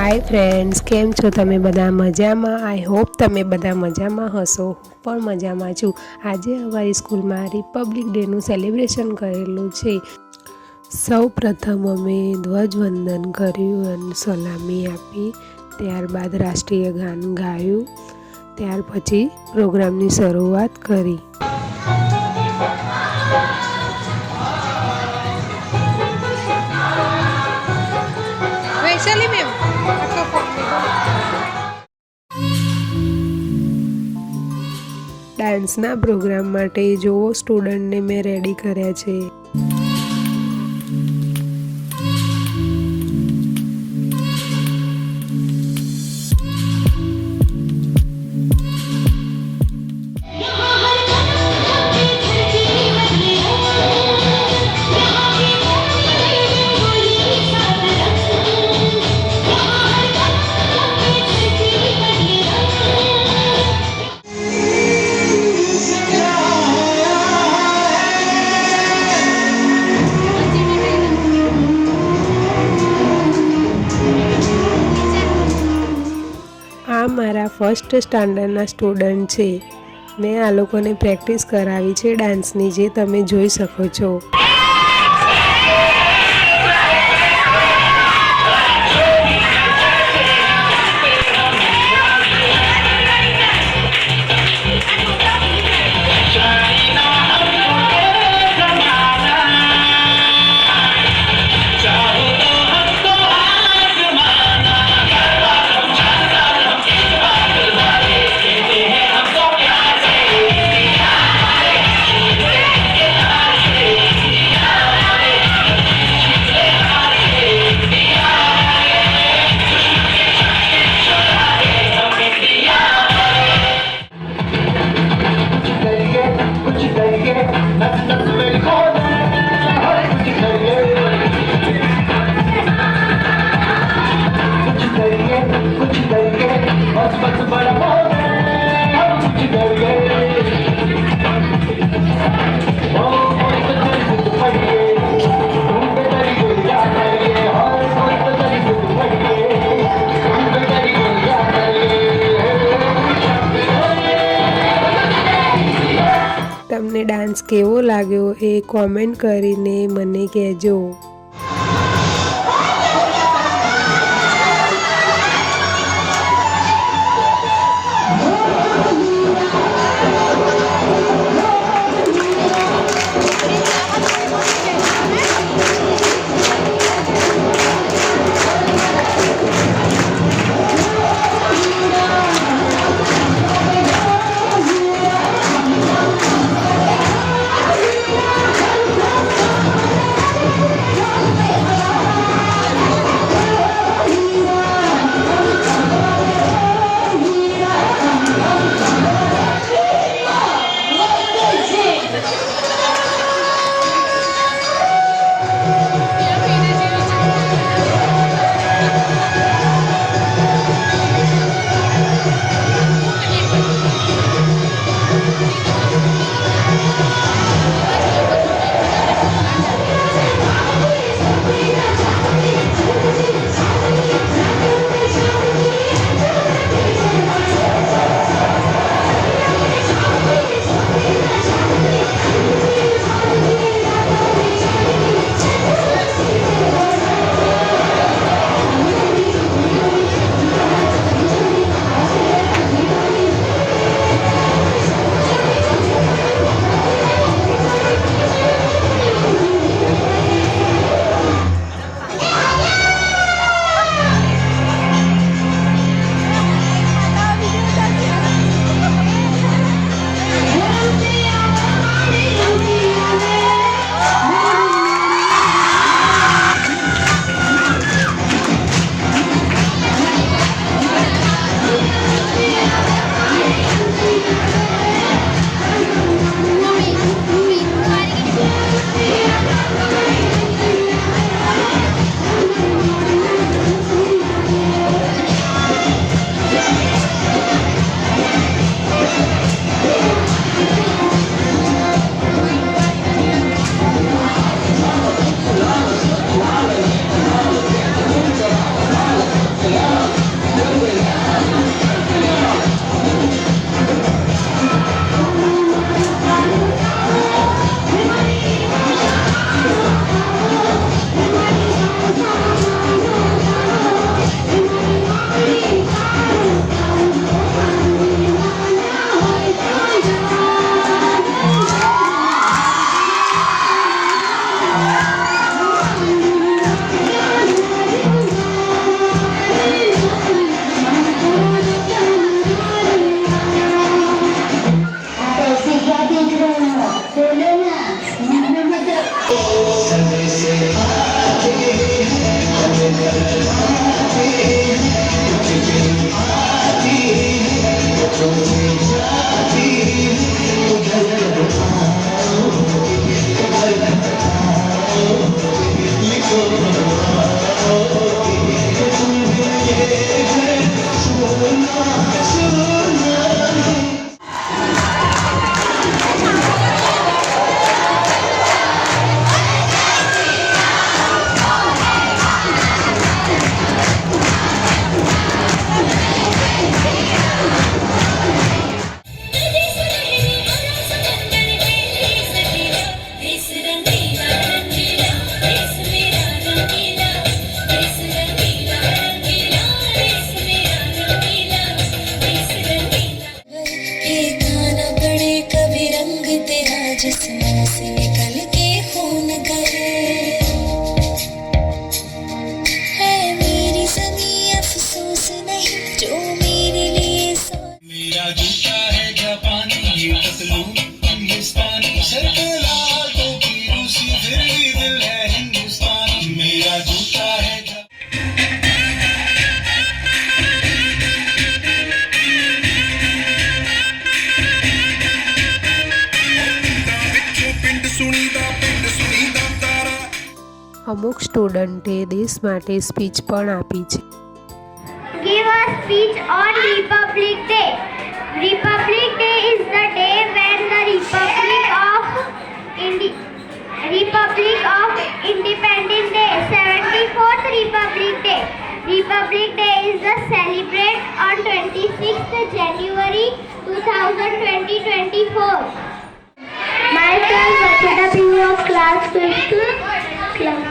Hi friends, કેમ છો તમે બધા? મજામાં? આઈ હોપ તમે બધા મજામાં હશો. હું પણ મજામાં છું. આજે અમારી સ્કૂલમાં રિપબ્લિક ડેનું સેલિબ્રેશન કરેલું છે. સૌ પ્રથમ અમે ધ્વજવંદન કર્યું અને સલામી આપી. ત્યારબાદ રાષ્ટ્રીય ગાન ગાયું. ત્યાર પછી પ્રોગ્રામની શરૂઆત કરી. વૈશાલી મેમ ડાન્સના પ્રોગ્રામ માટે જોવો સ્ટુડન્ટને મેં રેડી કર્યા છે. આ મારા ફર્સ્ટ સ્ટાન્ડર્ડના સ્ટુડન્ટ છે. મેં આ લોકોને પ્રેક્ટિસ કરાવી છે ડાન્સની, જે તમે જોઈ શકો છો. તમને ડાન્સ કેવો લાગ્યો એ કોમેન્ટ કરીને મને કહેજો. जिस्मों से निकल के खून करे है मेरी ज़मीं अफसोस नहीं जो मेरे लिए मेरा जूता है जापानी ये पतलून हिंदुस्तानी सर पे लाल टोपी रूसी फिर भी दिल है हिंदुस्तानी मेरा जूता है અમુક સ્ટુડન્ટે દેશ માટે સ્પીચ પણ આપી છે. Give a speech on Republic Day. Republic Day is the day when the Republic of Independence Day, 74th Republic Day. Republic Day is celebrated on 26th January 2024. Myself, Vachita Pingu of class 5th class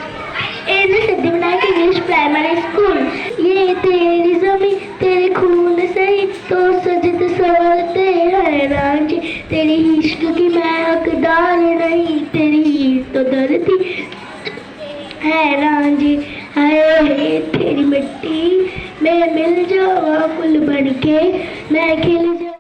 in the Siddhivinayak English Primary School. ये तेरी ज़मीं तेरे खून से ही तो सजते संवरते हैं रांझी, तेरी इश्क की मैं हकदार नहीं, तेरी तो धरती है रांझी, हाय तेरी मिट्टी में मिल जाओ फूल बन के मैं खिल जाऊं.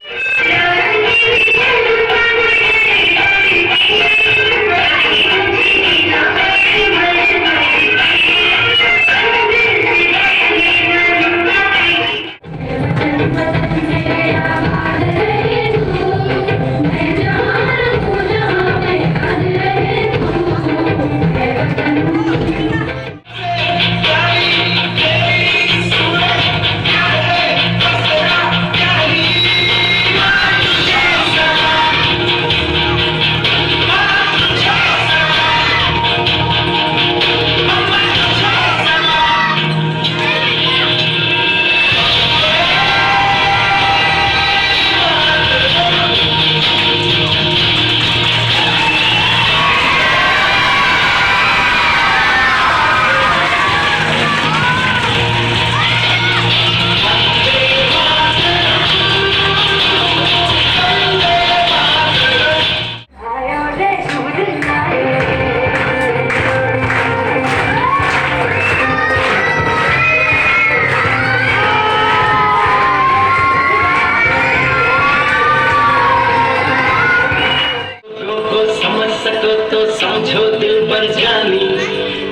समझो दिल पर जानी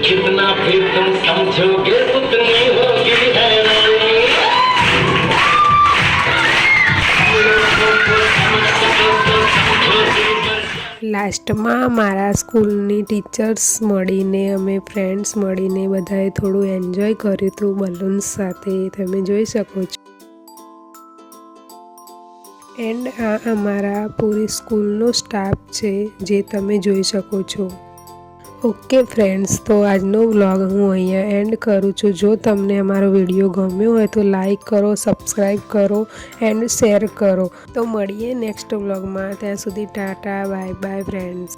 कितना फिर तुम समझोगे उतनी होगी हैरानी. લાસ્ટમાં મારા સ્કૂલની ટીચર્સ મળીને અમે ફ્રેન્ડ્સ મળીને બધાએ થોડું એન્જોય કર્યું હતું બલૂન્સ સાથે, તમે જોઈ શકો છો. એન્ડ આ અમારા પૂરી સ્કૂલનો સ્ટાફ છે જે તમે જોઈ શકો છો. ઓકે ફ્રેન્ડ્સ, તો આજનો વ્લોગ હું અહીંયા એન્ડ કરું છું. જો તમને અમારો વિડીયો ગમ્યો હોય તો લાઈક કરો, સબસ્ક્રાઈબ કરો એન્ડ શેર કરો. તો મળીએ નેક્સ્ટ વ્લોગમાં. ત્યાં સુધી ટાટા, બાય બાય ફ્રેન્ડ્સ.